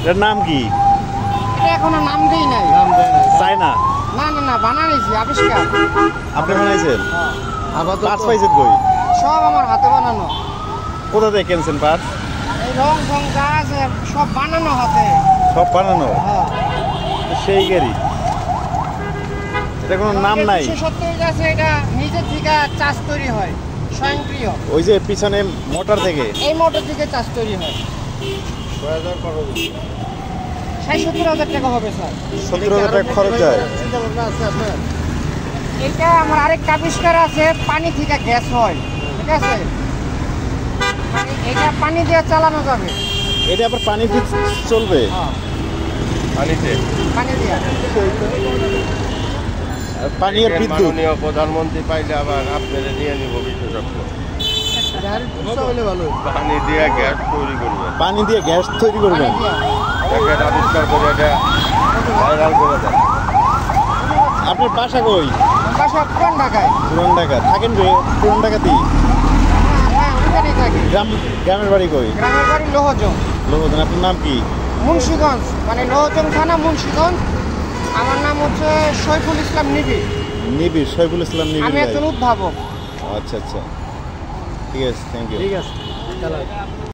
এর নাম কি? এটা এখনো নাম দেই নাই। চায়না? না না না, বানাইছি, আবিষ্কার। আপনি বানাইছেন? আপাতত পার্টস পাইছেন কই? সব আমার হাতে বানানো। কোথা থেকে কিনছেন পার্টস? এই রং ফং যা আছে সব বানানো হাতে। সব বানানো? হ্যাঁ। তো সেই গাড়ি, এটা কোনো নাম নাই? 270 আছে, এটা নিজে থেকে চাষ তৈরি হয়, স্বয়ংক্রিয়। ওই যে পিছনে মোটর থেকে? এই মোটর থেকে চাষ তৈরি হয়। 60-70 হাজার টাকা হবে স্যার। 70,000 টাকা খরচ হয়? এটা আমার আরেকটা আবিষ্কার আছে, পানি থেকে গ্যাস হয়, ঠিক আছে? মানে এটা পানি দিয়ে চালানো যাবে। এটা আবার পানি দিয়ে চলবে? হ্যাঁ, পানিতে? পানি দিয়ে। আর পানি আর বিদ্যুৎ? মাননীয় প্রধানমন্ত্রী পাইলে আবার আপনারা নিয়ে নিব বিশেষজ্ঞ। পানি দিয়ে গ্যাস তৈরি করবে। পানি দিয়ে গ্যাস তৈরি করবেন? এটা আবিষ্কার করে এটা ভাইরাল করে দেন। আপনার বাসা কই? বাসা পুরান ঢাকায়। পুরান ঢাকা থাকেন? পুরান ঢাকাতেই? হ্যাঁ, ওইখানেই থাকি। গ্রামের বাড়ি কই? গ্রামের বাড়ি লোহজং। লোহজন। আপনার নাম কি? মুন্সিগঞ্জ, মানে লোহজং থানা, মুন্সিগঞ্জ। আমার নাম হচ্ছে সৈফুল ইসলাম নিবিড়। নিবিড়, সৈফুল ইসলাম নিবিড়। আমি একজন উদ্ভাবক। আচ্ছা আচ্ছা, ঠিক আছে, থ্যাংক ইউ। ঠিক আছে।